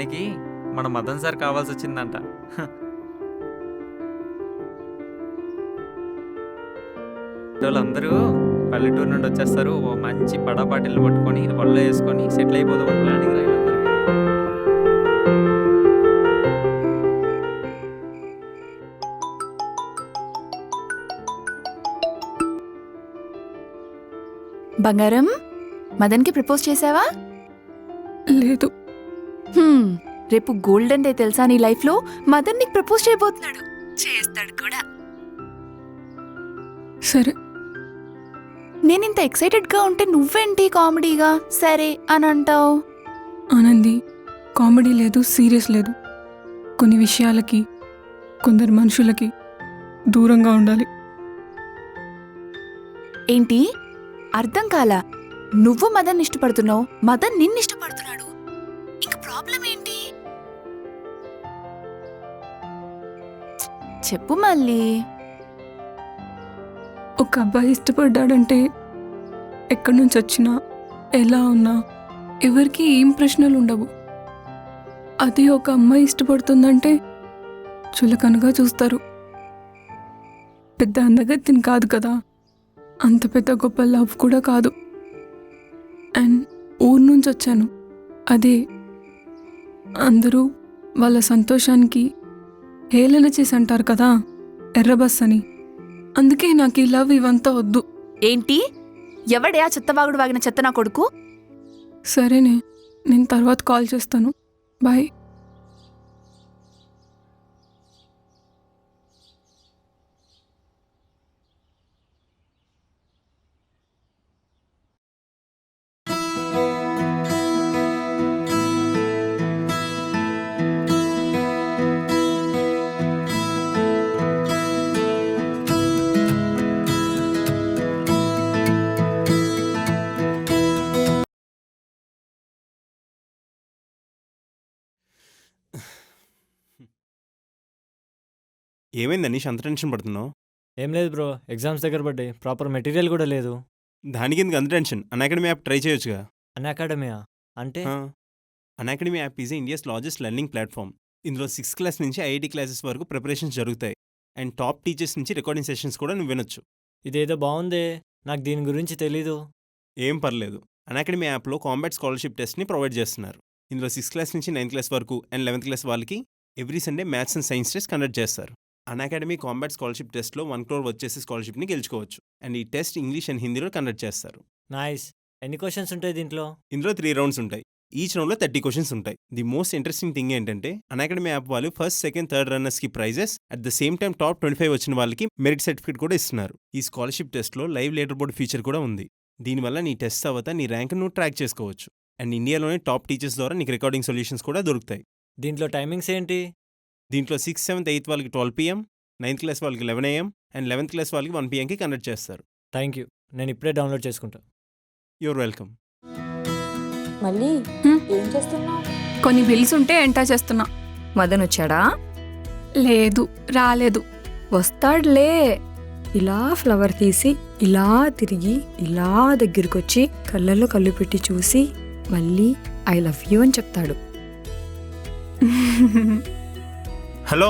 చెప్పడానికి మన మదన్ సార్ కావాల్సి వచ్చిందంట. వాళ్ళందరూ పల్లెటూరు నుండి వచ్చేస్తారు. ఓ మంచి బడా బాటిల్ పట్టుకొని ఒళ్ళో వేసుకొని సెటిల్ అయిపోదామని ప్లానింగ్ రా వీళ్ళందరికీ. బంగారం, మదన్కి ప్రపోజ్ చేసావా? లేదు. రేపు గోల్డెన్ డే తెలుసా నీ లైఫ్లో? మదన్ నీకు ప్రపోజ్ చేయబోతున్నాడు. చేస్తాడు కూడా. సరే. నేనింత ఎక్సైటెడ్గా ఉంటే నువ్వేంటి కామెడీగా సరే అని అంటావు? ఆనంది, కామెడీ లేదు, సీరియస్ లేదు. కొన్ని విషయాలకి కొందరు మనుషులకి దూరంగా ఉండాలి. ఏంటి అర్థం కాలా? నువ్వు మదన్ ఇష్టపడుతున్నావు, మదన్ నిన్ను ఇష్టపడుతున్నాడు. ఇంక ప్రాబ్లం ఏంటి? చెప్పు మళ్ళీ. ఒక అబ్బాయి ఇష్టపడ్డాడంటే ఎక్కడి నుంచి వచ్చినా ఎలా ఉన్నా ఎవరికి ఏం ప్రశ్నలు ఉండవు. అదే ఒక అమ్మాయి ఇష్టపడుతుందంటే చులకనగా చూస్తారు. పెద్ద అందగత్తిని కాదు కదా, అంత పెద్ద గొప్ప లవ్ కూడా కాదు. అండ్ ఊరు నుంచి వచ్చాను. అదే అందరూ వాళ్ళ సంతోషానికి హేళన చేసి అంటారు కదా, ఎర్రబస్ అని. అందుకే నాకు ఈ లవ్ ఇవంతా వద్దు. ఏంటి? ఎవడే ఆ చెత్తవాగుడు వాగిన చెత్త నా కొడుకు? సరేనే, నేను తర్వాత కాల్ చేస్తాను. బాయ్. ఏమైంది అనీష్, అంత టెన్షన్ పడుతున్నావు? ఏం లేదు బ్రో, ఎగ్జామ్స్ దగ్గర పడ్డాయి, ప్రాపర్ మెటీరియల్ కూడా లేదు. దానికి ఎందుకు అంత టెన్షన్? అన్అకాడమీ యాప్ ట్రై చేయొచ్చుగా. అన్అకాడమీయా అంటే? Unacademy app is India's largest learning platform. ఇందులో 6th క్లాస్ నుంచి ఐఐటీ క్లాసెస్ వరకు ప్రిపరేషన్స్ జరుగుతాయి. అండ్ టాప్ టీచర్స్ నుంచి రికార్డింగ్ సెషన్స్ కూడా నువ్వు వినొచ్చు. ఇదేదో బాగుందే, నాకు దీని గురించి తెలీదు. ఏం పర్లేదు, అన్అకాడమీ యాప్లో కాంబాట్ స్కాలర్షిప్ టెస్ట్ని ప్రొవైడ్ చేస్తున్నారు. ఇందులో 6th క్లాస్ నుంచి 9th క్లాస్ వరకు అండ్ 11th క్లాస్ వాళ్ళకి every Sunday maths and science test conduct చేస్తారు. అన్అకాడమీ కాంబాట్ స్కాలర్షిప్ టెస్ట్లో 1 crore వచ్చేసి స్కాలర్షిప్ని గెలుచుకోవచ్చు. అండ్ ఈ టెస్ట్ ఇంగ్లీష్ అండ్ హిందీలో కండక్ట్ చేస్తారు. నైస్. ఎన్ని క్వశ్చన్స్ ఉంటాయి దీంట్లో? ఇందులో 3 రౌండ్స్ ఉంటాయి. ఈచ్ రౌండ్లో 30 క్వశ్చన్స్ ఉంటాయి. ది మోస్ట్ ఇంట్రెస్టింగ్ థింగ్ ఏంటంటే అన్అకాడమీ యాప్ వాళ్ళు ఫస్ట్, సెకండ్, థర్డ్ రన్నర్స్కి prizes, at the same time top 25 వచ్చిన వాళ్ళకి మెరిట్ సర్టిఫికేట్ కూడా ఇస్తున్నారు. ఈ స్కాలర్షిప్ టెస్ట్లో లైవ్ లీడర్ బోర్డ్ ఫీచర్ కూడా ఉంది. దీనివల్ల నీ టెస్ట్ తర్వాత నీ ర్యాంక్ నువ్వు ట్రాక్ చేసుకోవచ్చు. అండ్ ఇండియాలోనే టాప్ టీచర్స్ ద్వారా నీకు రికార్డింగ్ సొల్యూషన్స్ కూడా దొరుకుతాయి. దీంట్లో టైమింగ్స్ ఏంటి? దీంట్లో 6th, 7th, 8th వాళ్ళకి 12 PM, 9th క్లాస్ వాళ్ళకి 11 AM అండ్ 11th క్లాస్ వాళ్ళకి 1 PMకి కండక్ట్ చేస్తారు. థ్యాంక్ యూ, నేను ఇప్పుడే డౌన్లోడ్ చేసుకుంటా. You're welcome. మళ్ళీ ఏం చేస్తున్నావు? కొన్ని బిల్స్ ఉంటే ఎంటర్ చేస్తున్నా. మదన్ వచ్చాడా? లేదు, రాలేదు. వస్తాడులే. ఇలా ఫ్లవర్ తీసి ఇలా తిరిగి ఇలా దగ్గరికొచ్చి కళ్ళల్లో కళ్ళు పెట్టి చూసి మళ్ళీ ఐ లవ్ యూ అని చెప్తాడు. హలో,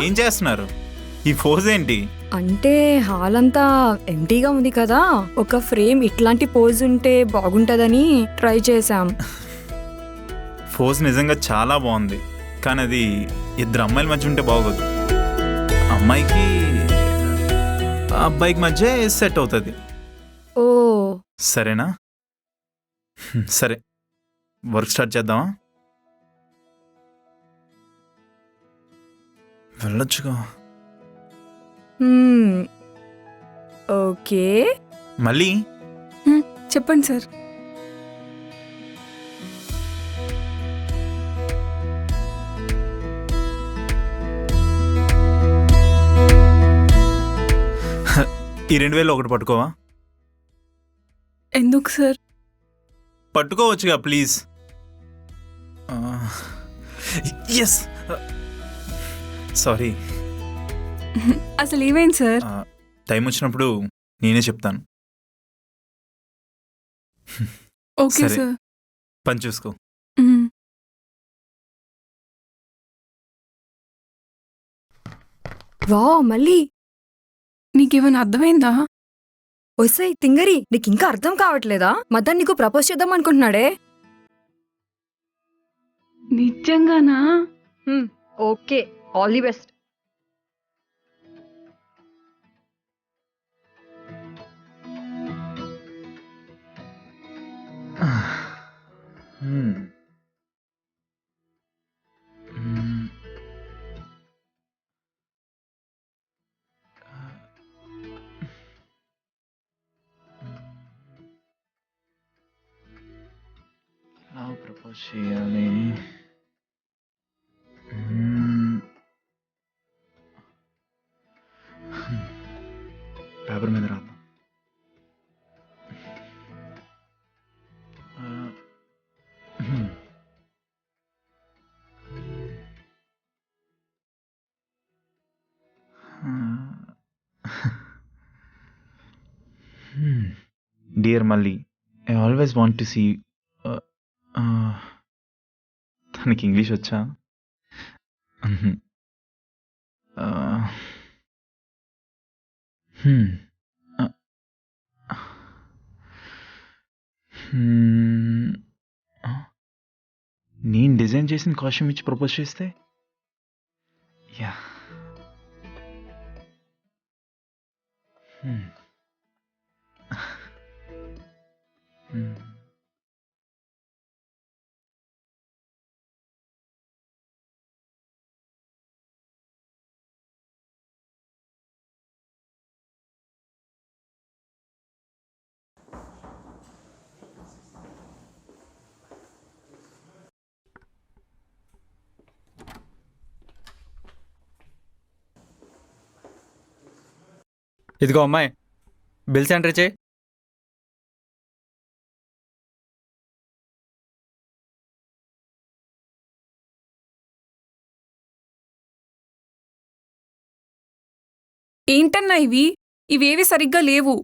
ఏం చేస్తున్నారు? ఈ ఫోజ్ ఏంటి? అంటే హాల్ అంతా ఎంటీగా ఉంది కదా, ఒక ఫ్రేమ్ ఇట్లాంటి పోజ్ ఉంటే బాగుంటుందని ట్రై చేశాం. ఫోజ్ నిజంగా చాలా బాగుంది, కానీ అది 2 అమ్మాయిల మధ్య ఉంటే బాగోదు. అమ్మాయికి అబ్బాయికి మధ్య సెట్ అవుతుంది. ఓ సరేనా? సరే, వర్క్ స్టార్ట్ చేద్దామా? వెళ్ళొచ్చుగా. ఓకే. మళ్ళీ చెప్పండి సార్. ఈ 2000 ఒకటి పట్టుకోవా? ఎందుకు సార్? పట్టుకోవచ్చుగా ప్లీజ్. Yes, sorry. అసలు ఏమైంది సార్? టైం వచ్చినప్పుడు నేనే చెప్తాను. ఓకే సరే, సార్. పని చూసుకో. వా మళ్ళీ నీకేమైనా అర్థమైందా? ఒసేయ్ తింగరి, నీకు ఇంకా అర్థం కావట్లేదా? మదన్ నీకు ప్రపోజ్ చేద్దాం అనుకుంటున్నాడే. నిజంగానా? Okay, all the best. Propose చేయాలి. పేపర్ మీద రాద్దాం. డియర్ మళ్ళీ, I always want to see. తనకి ఇంగ్లీష్ వచ్చా? నేను డిజైన్ చేసిన కాస్ట్యూమ్ ఇచ్చి ప్రపోజ్ చేస్తే యా. ఇదిగో అమ్మాయి, బిల్స్ ఎంటర్ చేయి. ఏంటన్నా ఇవేవి సరిగ్గా లేవు.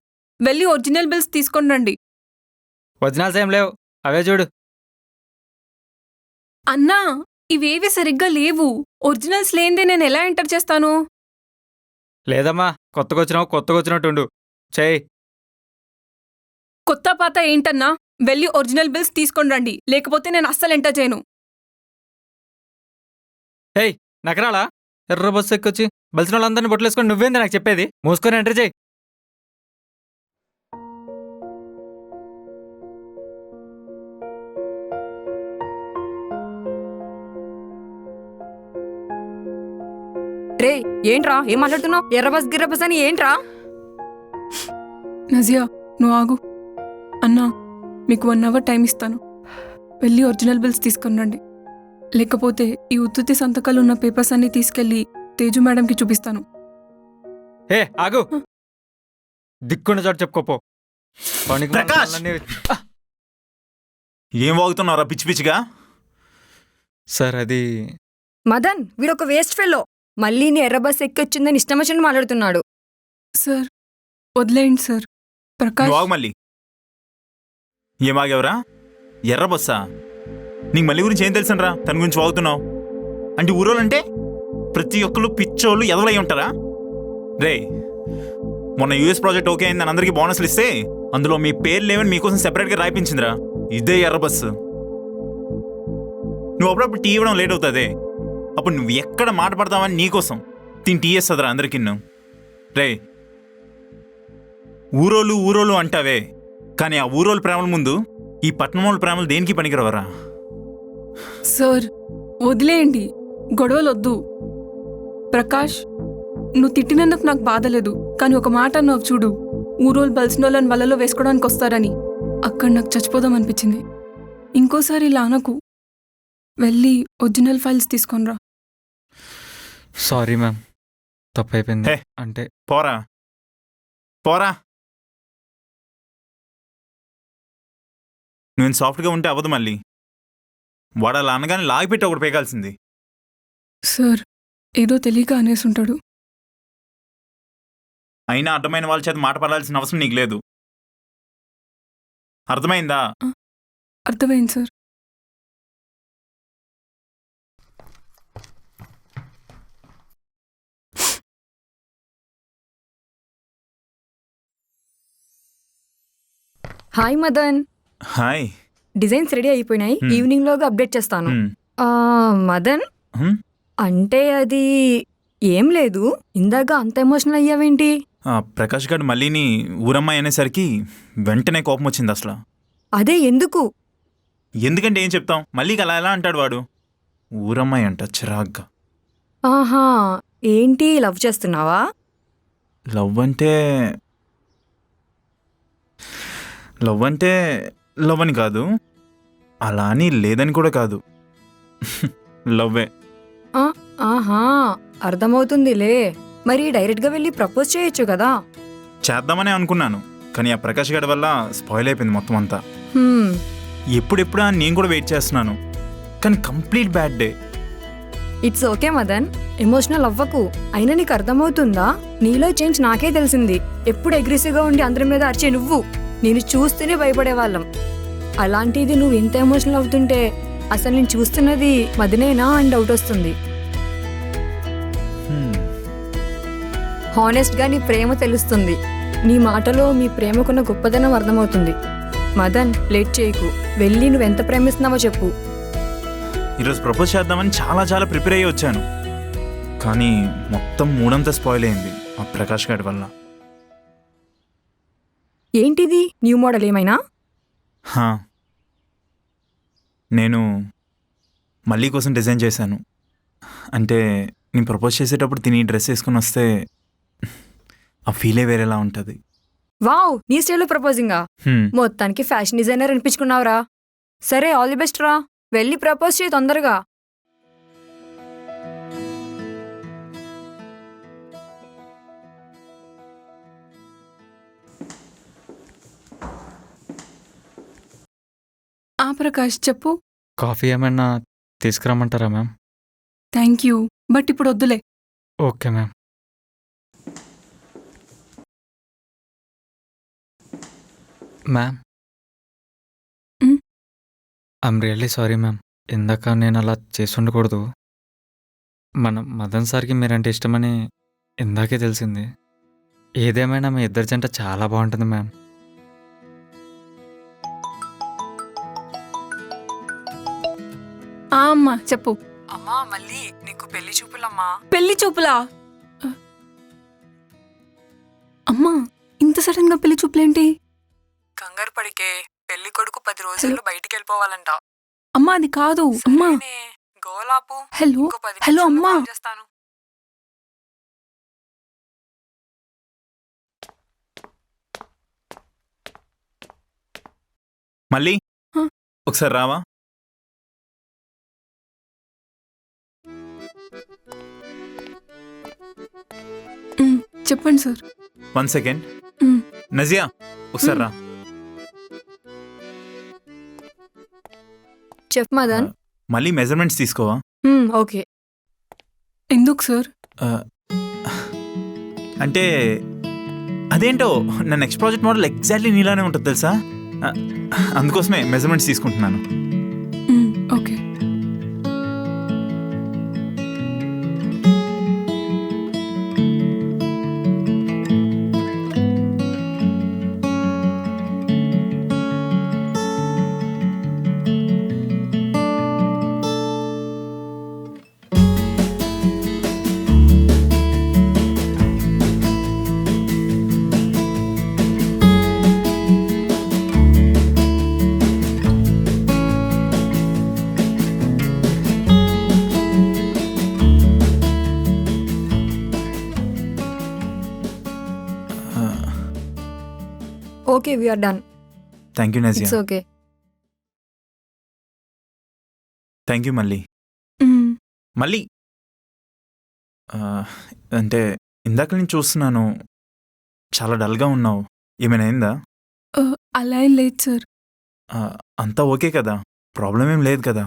వెళ్ళి ఒరిజినల్ బిల్స్ తీసుకొని రండి. ఒరిజినల్స్ ఏం లేవు, అవే చూడు. అన్నా, ఇవేవి సరిగ్గా లేవు. ఒరిజినల్స్ లేనిదే నేను ఎలా ఎంటర్ చేస్తాను? లేదమ్మా, కొత్తగా వచ్చినట్టు ఉండు. చేయి. కొత్త పాత ఏంటన్నా? వెళ్ళి ఒరిజినల్ బిల్స్ తీసుకొని రండి, లేకపోతే నేను అస్సలు ఎంటర్ చేయను. హేయ్, నకరాలా? ఎర్ర బస్సు ఎక్కొచ్చి బలిసిన వాళ్ళందరినీ బొట్లేసుకొని నువ్వేంది నాకు చెప్పేది? మూసుకొని ఎంటర్ చేయి. రే ఏంట్రా, ఏం మాట్లాడుతున్నావు? ఎర్రబస్ గిర్రబస్ అని ఏంట్రా? నజియా, నువ్వు ఆగు. అన్నా, మీకు 1 అవర్ టైం ఇస్తాను. వెళ్ళి ఒరిజినల్ బిల్స్ తీసుకొని రండి, లేకపోతే ఈ ఉత్తుత్తి సంతకాలు ఉన్న పేపర్స్ అన్నీ తీసుకెళ్ళి తేజు మేడంకి చూపిస్తాను. హే ఆగు, దిక్కున్న చోటు చెప్పుకోపో. ప్రకాష్! ఏం వాగుతున్నావురా పిచ్చి పిచ్చిగా? సార్ అది మదన్, వీడొక వేస్ట్ ఫెల్లో. మళ్ళీ నీ ఎర్రబస్ ఎక్కి వచ్చిందని ఇష్టం వచ్చినట్టు మాట్లాడుతున్నాడు. సార్ వదిలేయండి సార్. ప్రకాష్, నువ్వు ఆగు మళ్ళీ. ఏం ఆగేవరా? ఎర్ర బస్సా? నీకు మళ్ళీ గురించి ఏం తెలుసనరా తన గురించి వాగుతున్నావు? అంటే ఊరోళ్ళంటే ప్రతి ఒక్కరు పిచ్చోళ్ళు ఎదవలై ఉంటారా? రే, మొన్న యూఎస్ ప్రాజెక్ట్ ఓకే అయిందని అందరికీ బోనస్లు ఇస్తే అందులో మీ పేర్లు లేవని మీకోసం సెపరేట్గా రాయిపించిందిరా. ఇదే ఎర్ర బస్సు. నువ్వు అప్పుడప్పుడు టీ ఇవ్వడం లేట్ అవుతుంది. అప్పుడు నువ్వు ఎక్కడ మాట పడతావని నీకోసం తిని టీ వేస్తుందిరా అందరికీ. రే, ఊరోళ్ళు అంటావే, కానీ ఆ ఊరోళ్ళ ప్రేమల ముందు ఈ పట్నం వాళ్ళ ప్రేమలు దేనికి పనికిరవరా? సార్ వదిలేయండి, గొడవలొద్దు. ప్రకాష్, నువ్వు తిట్టినందుకు నాకు బాధలేదు, కానీ ఒక మాట అన్నావు చూడు, ఊరోళ్ళు బలిసినోళ్ళని వలలో వేసుకోవడానికి వస్తారని. అక్కడ నాకు చచ్చిపోదాం అనిపించింది. ఇంకోసారి ఇలా అనకు. వెళ్ళి ఒరిజినల్ ఫైల్స్ తీసుకొనిరా. సారీ మ్యామ్, తప్పైపోయింది. హే. అంటే పోరా పోరా. నువ్వు సాఫ్ట్గా ఉంటే అవ్వదు మళ్ళీ. వాడు అలా అనగానే లాగిపెట్టి ఒకటి పేకాల్సింది. సార్ ఏదో తెలియక అనేసుంటాడు. అయినా అర్థమైన వాళ్ళ చేత మాట పడాల్సిన అవసరం నీకు లేదు. అర్థమైందా? అర్థమైంది sir. Hi Madan, hi. Designs ready అయిపోయినాయి. Hmm. ఈవినింగ్ లోగా అప్డేట్ చేస్తాను. హ్మ్. మదన్, హ్మ్? అంటే అది ఏం లేదు. ఇందాక అంత ఎమోషనల్ అయ్యావేంటి? ప్రకాష్ గారు మళ్ళీని ఊరమ్మాయి అనేసరికి వెంటనే కోపం వచ్చింది అసలు. అదే ఎందుకు? ఎందుకంటే ఏం చెప్తాం, మళ్ళీ అలా ఎలా అంటాడు వాడు. ఊరమ్మాయి అంట చిరాగ్గా. ఆహా, ఏంటి లవ్ చేస్తున్నావా? లవ్ అంటే లవ్ అని కాదు, అలా అని లేదని కూడా కాదు. లవ్వే. ఆహా, అర్థమవుతుందిలే. మరి డైరెక్ట్గా వెళ్ళి ప్రపోజ్ చేయొచ్చు కదా. చేద్దామనే అనుకున్నాను, కానీ ఆ ప్రకాష్ గారి వల్ల స్పాయిల్ అయిపోయింది మొత్తం అంతా. హ్మ్, ఎప్పుడెప్పుడా అని నేను కూడా వెయిట్ చేస్తున్నాను, కానీ complete bad day. It's okay Madan, emotional అవ్వకు. అయినా నీకు అర్థమవుతుందా? నీలో చేంజ్ నాకే తెలిసింది. ఎప్పుడు అగ్రెసివ్గా ఉండి అందరి మీద అరిచే నువ్వు నేను చూస్తూనే భయపడేవాళ్ళం. అలాంటిది నువ్వు ఎంత ఎమోషనల్ అవుతుంటే అసలు నేను చూస్తున్నది మదనేనా అని డౌట్ వస్తుంది. హానెస్ట్గా నీ ప్రేమ తెలుస్తుంది. నీ మాటలో మీ ప్రేమకున్న గొప్పదనం అర్థమవుతుంది. మదన్, లేట్ చేయకు. వెళ్ళి నువ్వెంత ప్రేమిస్తున్నావో చెప్పు. ఈరోజు ప్రపోజ్ చేద్దామని చాలా ప్రిపేర్ అయ్యి వచ్చాను, కానీ మొత్తం మూడంతా స్పాయిల్ అయింది ఆ ప్రకాష్ గారి వల్ల. ఏంటిది, న్యూ మోడల్ ఏమైనా? హా, నేను మళ్ళీ కోసం డిజైన్ చేశాను. అంటే నేను ప్రపోజ్ చేసేటప్పుడు తిని డ్రెస్ వేసుకుని వస్తే ఆ ఫీలే వేరేలా ఉంటుంది. వావ్, నీ స్టైల్లో ప్రపోజింగా? హ్మ్. మొత్తానికి ఫ్యాషన్ డిజైనర్ అనిపించుకున్నావురా. సరే, ఆల్ ది బెస్ట్ రా. వెళ్ళి ప్రపోజ్ చేయి తొందరగా. ప్రకాష్ చెప్పు. కాఫీ ఏమైనా తీసుకురమ్మంటారా మ్యామ్? థ్యాంక్ యూ, బట్ ఇప్పుడు వద్దులే. Okay ma'am. Ma'am, hmm? I'm really sorry ma'am. ఇందాక నేను అలా చేసి ఉండకూడదు. మదన్ సార్కి మీరంటే ఇష్టమని ఇందాకే తెలిసింది. ఏదేమైనా మీ ఇద్దరి జంట చాలా బాగుంటుంది మ్యామ్. అమ్మా చెప్పు. అమ్మా, మళ్ళీ నీకు పెళ్లి చూపులమ్మా. పెళ్లి చూపులా? అమ్మా, ఇంత సడన్ గా పెళ్లి చూపులేంటి? కంగారు పడికే, పెళ్లి కొడుకు 10 రోజుల్లో బయటికి వెళ్ళిపోవాలంట. అమ్మా అది కాదు. అమ్మా గోలాపు. హలో హలో అమ్మా. చేస్తాను. మళ్ళీ హ? ఒకసారి రావా? చెప్పండి సార్. 1 సెకండ్. మ్. నజియా ఒకసారి రా. చెప్ మదన్. మళ్ళీ మెజర్మెంట్స్ తీసుకోవా? ఓకే. ఎందుకు సార్? ఆ, అంటే అదేంటో నా నెక్స్ట్ ప్రాజెక్ట్ మోడల్ ఎగ్జాక్ట్లీ నీలానే ఉంటుంది తెలుసా. ఆ, అందుకోసమే మెజర్మెంట్స్ తీసుకుంటున్నాను. Okay. Okay, we're done. Thank you Nazia. It's okay. Thank you మళ్ళీ. మళ్ళీ ఆ, అంటే ఇందాక నేను చూస్తున్నాను, చాలా డల్గా ఉన్నావు. ఏమైనా అయిందా? అలా ఏం లేదు సార్. ఆ, అంతా ఓకే కదా? ప్రాబ్లం ఏం లేదు కదా?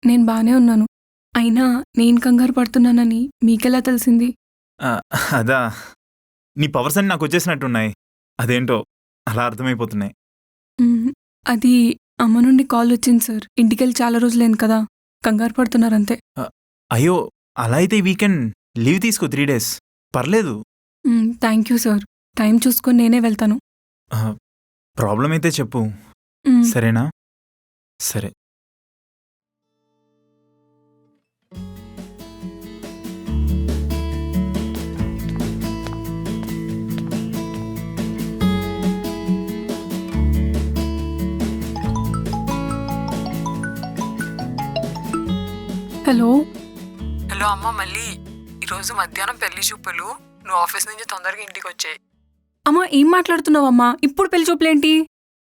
నేను బాగానే ఉన్నాను. అయినా నేను కంగారు పడుతున్నానని మీకెలా తెలిసింది? ఆ, అదా, నీ పవర్స్ అన్ని నాకు వచ్చేసినట్టున్నాయి. అదేంటో అలా అర్థమైపోతున్నాయి. అది అమ్మ నుండి కాల్ వచ్చింది సార్. ఇంటికెళ్ళి చాలా రోజులైంది కదా, కంగారు పడుతున్నారంతే. అయ్యో, అలా అయితే ఈ వీకెండ్ లీవ్ తీసుకో 3 days, పర్లేదు. Thank you sir. టైం చూసుకొని నేనే వెళ్తాను. ఆ, ప్రాబ్లం అయితే చెప్పు మ్, సరేనా? సరే. హలో హలో అమ్మ, మళ్ళీ ఈరోజు మధ్యాహ్నం పెళ్లి చూపులు. నువ్వు ఆఫీస్ నుంచి తొందరగా ఇంటికి వచ్చాయి. అమ్మా ఏం మాట్లాడుతున్నావమ్మా? ఇప్పుడు పెళ్లి చూపులేంటి?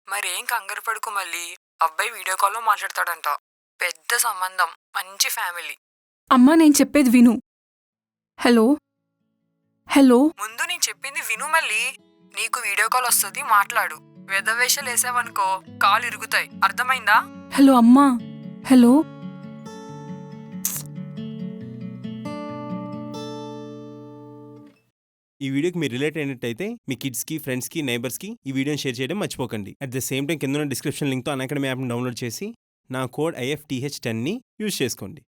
మరేం కంగారు పడుకో, మళ్ళీ అబ్బాయి వీడియో కాల్లో మాట్లాడతాడంట. పెద్ద సంబంధం, మంచి ఫ్యామిలీ. అమ్మా నేను చెప్పేది విను. హలో హలో ముందు నేను చెప్పింది విను. మళ్ళీ నీకు వీడియో కాల్ వస్తుంది, మాట్లాడు. వెధవేషాలు వేసావనుకో కాలు ఇరుగుతాయి, అర్థమైందా? హలో అమ్మా. హలో ఈ వీడియోకి మీరు రిలేట్ అయినట్టయితే మీ కిడ్స్కి, ఫ్రెండ్స్కి, నైబర్స్కి ఈ వీడియోని షేర్ చేయడం మర్చిపోకండి. అట్ ద సేమ్ టైం కింద డిస్క్రిప్షన్ లింక్తో అన్అకాడమీ యాప్ని డౌన్లోడ్ చేసి నా కోడ్ IFTH10ని యూజ్ చేసుకోండి.